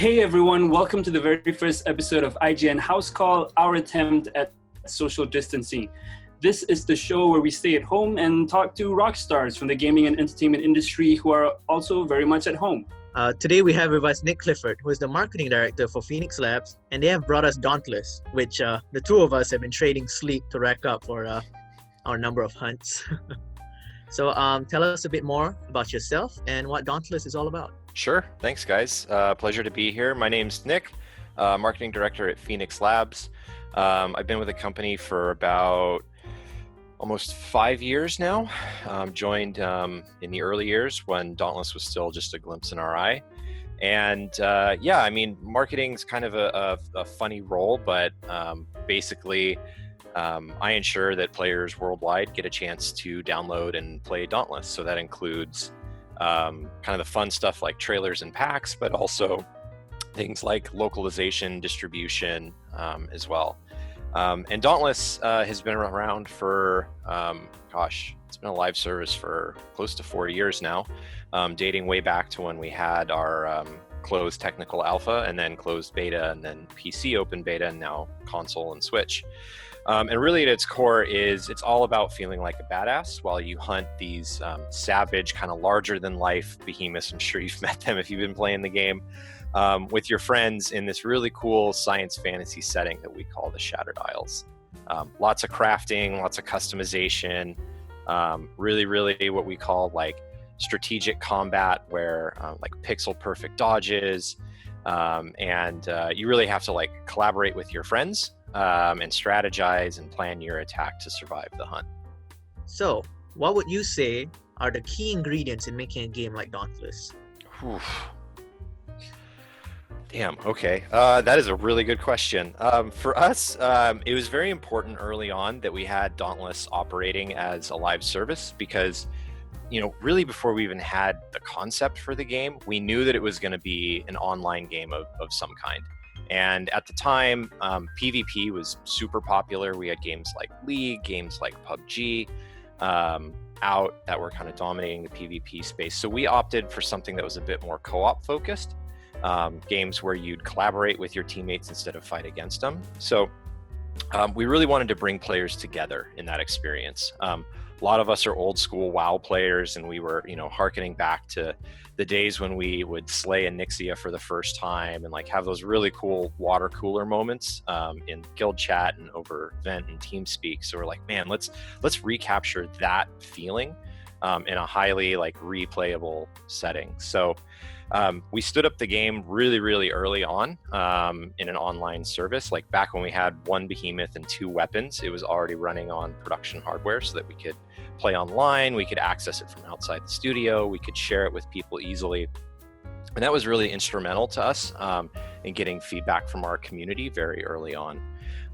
Hey everyone, welcome to the very first episode of IGN House Call, our attempt at social distancing. This is the show where we stay at home and talk to rock stars from the gaming and entertainment industry who are also very much at home. Today we have with us Nick Clifford, who is the marketing director for Phoenix Labs, and they have brought us Dauntless, which the two of us have been trading sleep to rack up for our number of hunts. So tell us a bit more about yourself and what Dauntless is all about. Sure. Thanks, guys. Pleasure to be here. My name's Nick, marketing director at Phoenix Labs. I've been with the company for about almost 5 years now. Joined in the early years when Dauntless was still just a glimpse in our eye. And marketing's kind of a funny role, but basically I ensure that players worldwide get a chance to download and play Dauntless. So that includes kind of the fun stuff like trailers and packs, but also things like localization, distribution as well. And Dauntless has been around for, it's been a live service for close to 4 years now, dating way back to when we had our closed technical alpha and then closed beta and then PC open beta and now console and Switch. And really at its core is it's all about feeling like a badass while you hunt these savage, kind of larger than life behemoths. I'm sure you've met them if you've been playing the game with your friends in this really cool science fantasy setting that we call the Shattered Isles. Lots of crafting, lots of customization, really what we call like strategic combat where like pixel perfect dodges. And you really have to like collaborate with your friends and strategize and plan your attack to survive the hunt. So, what would you say are the key ingredients in making a game like Dauntless? Damn, okay. That is a really good question. For us, it was very important early on that we had Dauntless operating as a live service because, really before we even had the concept for the game, we knew that it was going to be an online game of some kind. And at the time, PvP was super popular. We had games like League, games like PUBG out that were kind of dominating the PvP space. So we opted for something that was a bit more co-op focused, games where you'd collaborate with your teammates instead of fight against them. So we really wanted to bring players together in that experience. A lot of us are old school WoW players, and we were, hearkening back to the days when we would slay a Nixia for the first time and like have those really cool water cooler moments in guild chat and over vent and TeamSpeak. So we're like, man, let's recapture that feeling in a highly like replayable setting. So we stood up the game really early on in an online service. Like back when we had one behemoth and 2 weapons, it was already running on production hardware so that we could play online, we could access it from outside the studio, we could share it with people easily. And that was really instrumental to us in getting feedback from our community very early on.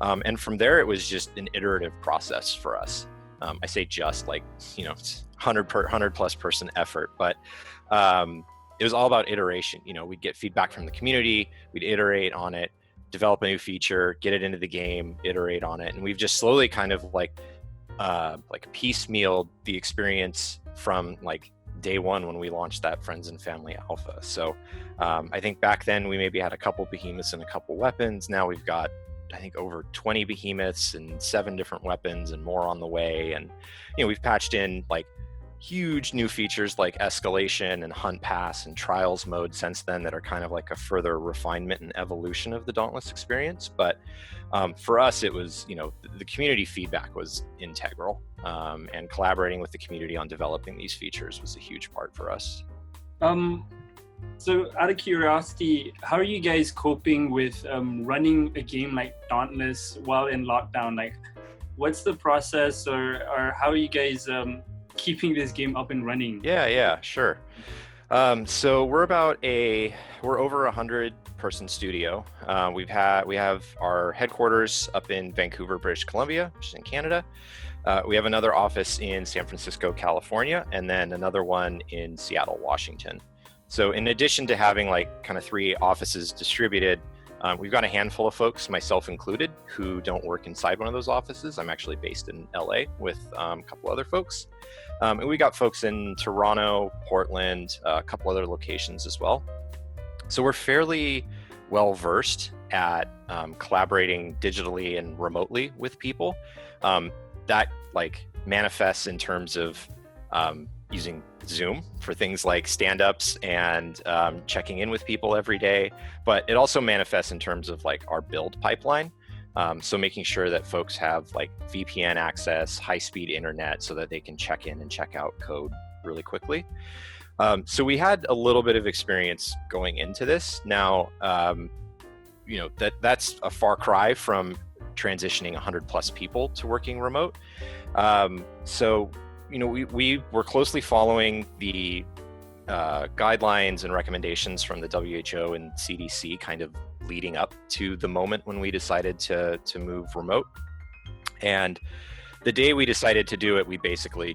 And from there, it was just an iterative process for us. I say just like, it's 100 plus person effort, but it was all about iteration. We'd get feedback from the community, we'd iterate on it, develop a new feature, get it into the game, iterate on it. And we've just slowly kind of like piecemealed the experience from like day one when we launched that Friends and Family Alpha. So I think back then we maybe had a couple behemoths and a couple weapons. Now we've got, I think, over 20 behemoths and 7 different weapons and more on the way. And, we've patched in like huge new features like escalation and hunt pass and trials mode since then that are kind of like a further refinement and evolution of the Dauntless experience. But for us, it was, the community feedback was integral, and collaborating with the community on developing these features was a huge part for us. So out of curiosity, how are you guys coping with running a game like Dauntless while in lockdown? Like, what's the process or how are you guys keeping this game up and running? Yeah, sure. So we're over 100 person studio. We have our headquarters up in Vancouver, British Columbia, which is in Canada. We have another office in San Francisco, California, and then another one in Seattle, Washington. So in addition to having like kind of 3 offices distributed, we've got a handful of folks, myself included, who don't work inside one of those offices. I'm actually based in LA with a couple other folks. And we got folks in Toronto, Portland, a couple other locations as well. So we're fairly well versed at collaborating digitally and remotely with people. That like manifests in terms of using Zoom for things like stand-ups and checking in with people every day, but it also manifests in terms of like our build pipeline. So making sure that folks have like VPN access, high-speed internet, so that they can check in and check out code really quickly. So we had a little bit of experience going into this. Now, that's a far cry from transitioning 100 plus people to working remote. So we were closely following the guidelines and recommendations from the WHO and CDC kind of leading up to the moment when we decided to move remote. And the day we decided to do it, we basically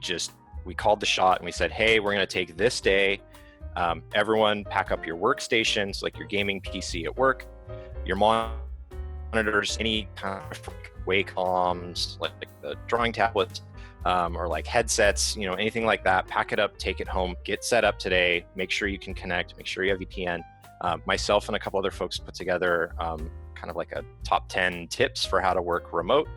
we called the shot and we said, hey, we're going to take this day. Everyone pack up your workstations, like your gaming PC at work, your monitors, any kind of Wacomms, like the drawing tablets, or like headsets, anything like that. Pack it up, take it home, get set up today, make sure you can connect, make sure you have VPN. Myself and a couple other folks put together kind of like a top 10 tips for how to work remote.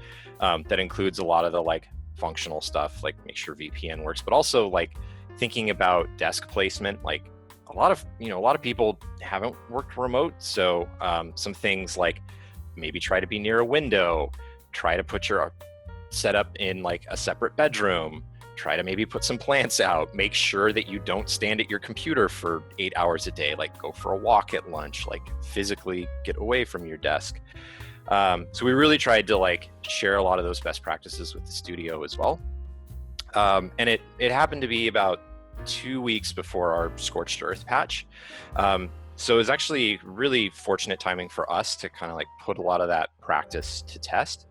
That includes a lot of the like functional stuff, like make sure VPN works, but also like thinking about desk placement. Like a lot of people haven't worked remote. So some things like maybe try to be near a window, try to put your setup in like a separate bedroom, try to maybe put some plants out, make sure that you don't stand at your computer for 8 hours a day, like go for a walk at lunch, like physically get away from your desk. So we really tried to like share a lot of those best practices with the studio as well. And it happened to be about 2 weeks before our Scorched Earth patch. So it was actually really fortunate timing for us to kind of like put a lot of that practice to test.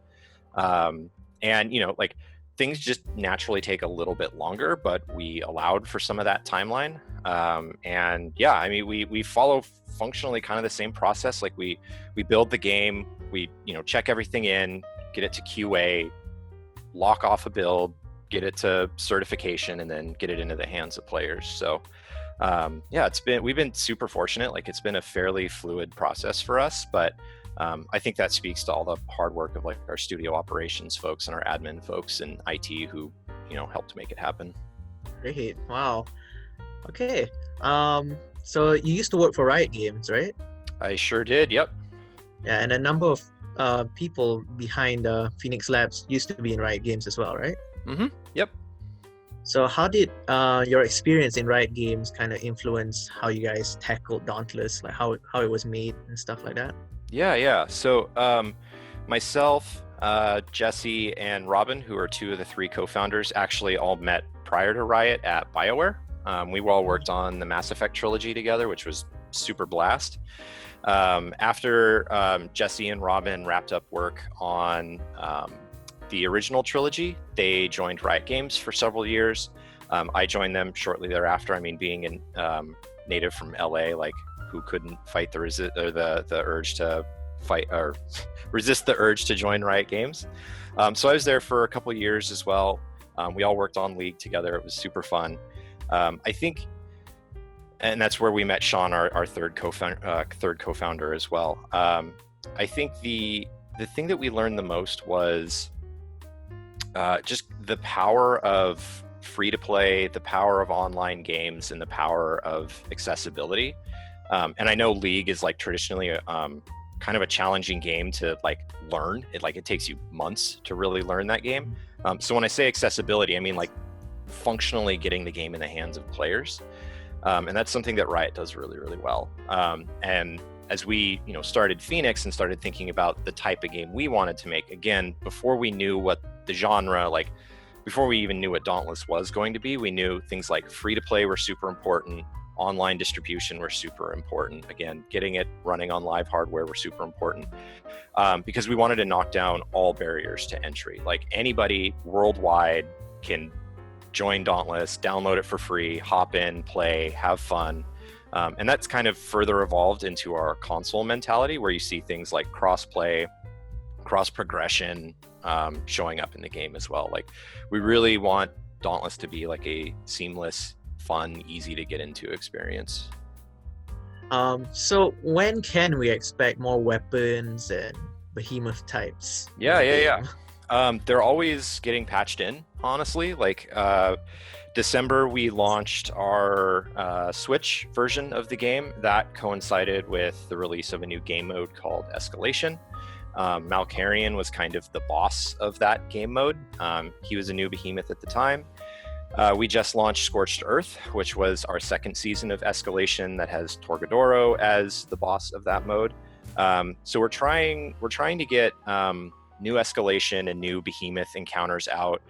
And like things just naturally take a little bit longer, but we allowed for some of that timeline. And yeah, I mean, we follow functionally kind of the same process. Like we build the game, we check everything in, get it to QA, lock off a build, get it to certification, and then get it into the hands of players. So yeah, we've been super fortunate. Like it's been a fairly fluid process for us, but I think that speaks to all the hard work of like our studio operations folks and our admin folks and IT who helped make it happen. Great. Wow. Okay. So you used to work for Riot Games, right? I sure did. Yep. Yeah, and a number of people behind Phoenix Labs used to be in Riot Games as well, right? Mm-hmm. Yep. So how did your experience in Riot Games kind of influence how you guys tackled Dauntless, like how it was made and stuff like that? Yeah. So myself, Jesse, and Robin, who are two of the three co-founders, actually all met prior to Riot at BioWare. We all worked on the Mass Effect trilogy together, which was super blast. After Jesse and Robin wrapped up work on the original trilogy, they joined Riot Games for several years. I joined them shortly thereafter. I mean, being a native from LA, like who couldn't fight the urge to fight or resist the urge to join Riot Games. So I was there for a couple of years as well. We all worked on League together. It was super fun. I think, and that's where we met Sean, our third co-founder as well. I think the thing that we learned the most was just the power of free to play, the power of online games, and the power of accessibility. And I know League is like traditionally kind of a challenging game to like learn. It takes you months to really learn that game. So when I say accessibility, I mean like functionally getting the game in the hands of players. And that's something that Riot does really, really well. And as we started Phoenix and started thinking about the type of game we wanted to make, again, before we knew what the genre, like before we even knew what Dauntless was going to be, we knew things like free to play were super important, online distribution were super important. Again, getting it running on live hardware were super important, because we wanted to knock down all barriers to entry. Like anybody worldwide can join Dauntless, download it for free, hop in, play, have fun. And that's kind of further evolved into our console mentality, where you see things like cross-play, cross-progression showing up in the game as well. Like we really want Dauntless to be like a seamless, fun, easy to get into experience. So when can we expect more weapons and behemoth types? in Yeah, the yeah, game? yeah. They're always getting patched in, honestly. Like December, we launched our Switch version of the game. That coincided with the release of a new game mode called Escalation. Malkarian was kind of the boss of that game mode. He was a new behemoth at the time. We just launched Scorched Earth, which was our second season of Escalation that has Torgadoro as the boss of that mode. So we're trying to get new Escalation and new behemoth encounters out,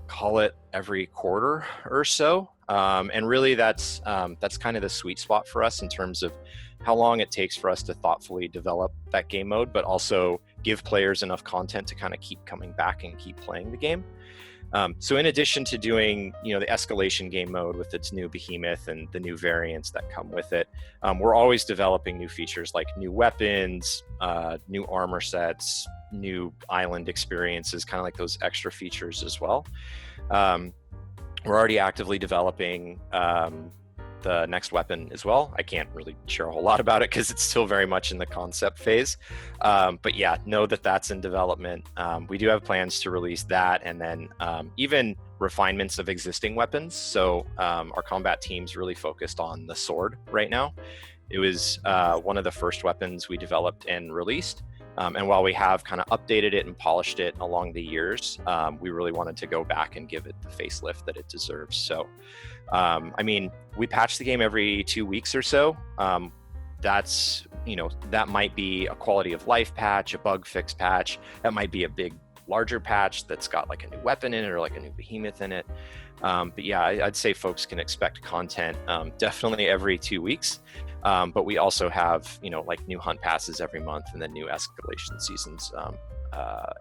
call it every quarter or so. And really that's kind of the sweet spot for us in terms of how long it takes for us to thoughtfully develop that game mode, but also give players enough content to kind of keep coming back and keep playing the game. So in addition to doing, the Escalation game mode with its new behemoth and the new variants that come with it, we're always developing new features like new weapons, new armor sets, new island experiences, kind of like those extra features as well. We're already actively developing the next weapon as well. I can't really share a whole lot about it because it's still very much in the concept phase. But yeah, know that that's in development. We do have plans to release that, and then even refinements of existing weapons. So our combat team's really focused on the sword right now. It was one of the first weapons we developed and released. And while we have kind of updated it and polished it along the years, we really wanted to go back and give it the facelift that it deserves. So, we patch the game every 2 weeks or so. That's, that might be a quality of life patch, a bug fix patch. That might be a big, larger patch that's got like a new weapon in it or like a new behemoth in it. But yeah, I'd say folks can expect content definitely every 2 weeks. But we also have, like new hunt passes every month and then new escalation seasons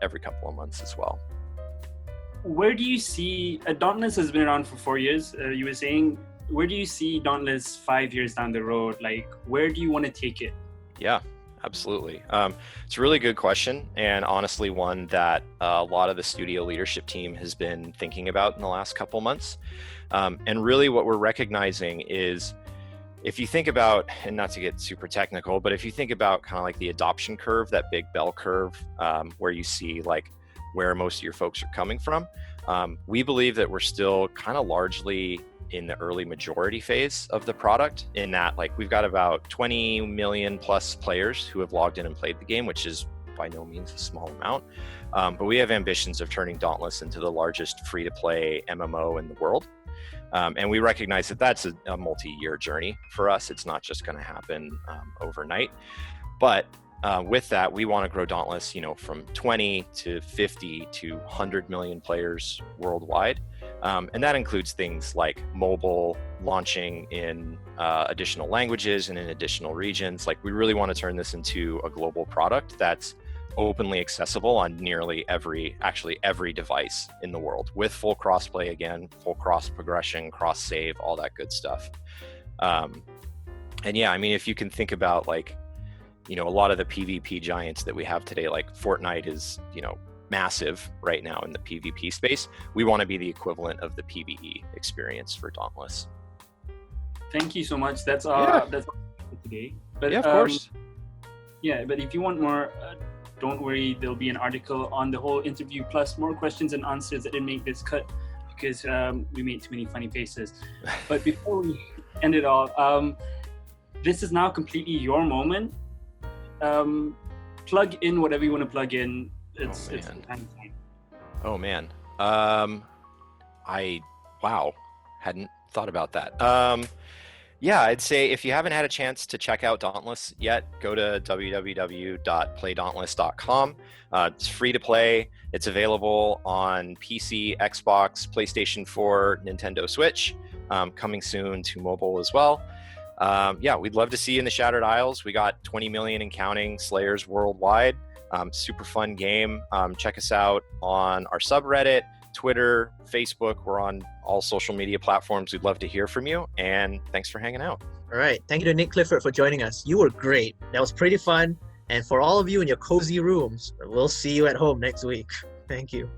every couple of months as well. Where do you see, Dauntless has been around for 4 years, you were saying, where do you see Dauntless 5 years down the road? Like, where do you want to take it? Yeah, absolutely. It's a really good question, and honestly one that a lot of the studio leadership team has been thinking about in the last couple months. And really what we're recognizing is, if you think about, and not to get super technical, but if you think about kind of like the adoption curve, that big bell curve, where you see like where most of your folks are coming from, we believe that we're still kind of largely in the early majority phase of the product, in that like we've got about 20 million plus players who have logged in and played the game, which is by no means a small amount. But we have ambitions of turning Dauntless into the largest free-to-play MMO in the world. And we recognize that that's a multi-year journey for us. It's not just going to happen overnight. But with that, we want to grow Dauntless, from 20 to 50 to 100 million players worldwide. And that includes things like mobile, launching in additional languages and in additional regions. Like, we really want to turn this into a global product that's openly accessible on nearly every device in the world, with full crossplay again, full cross progression, cross save, all that good stuff. And yeah, if you can think about like, a lot of the PvP giants that we have today, like Fortnite is, massive right now in the PvP space. We want to be the equivalent of the PvE experience for Dauntless. Thank you so much. That's all for today. But, yeah, of course. Yeah, but if you want more, don't worry, there'll be an article on the whole interview plus more questions and answers that didn't make this cut because we made too many funny faces. But before we end it all, this is now completely your moment. Plug in whatever you want to plug in. It's the time. Oh man. Hadn't thought about that. Yeah, I'd say if you haven't had a chance to check out Dauntless yet, go to www.playdauntless.com. It's free to play. It's available on PC, Xbox, PlayStation 4, Nintendo Switch, coming soon to mobile as well. Yeah, we'd love to see you in the Shattered Isles. We got 20 million and counting Slayers worldwide. Super fun game. Check us out on our subreddit, Twitter, Facebook. We're on all social media platforms. We'd love to hear from you, and thanks for hanging out. All right. Thank you to Nick Clifford for joining us. You were great. That was pretty fun. And for all of you in your cozy rooms, we'll see you at home next week. Thank you.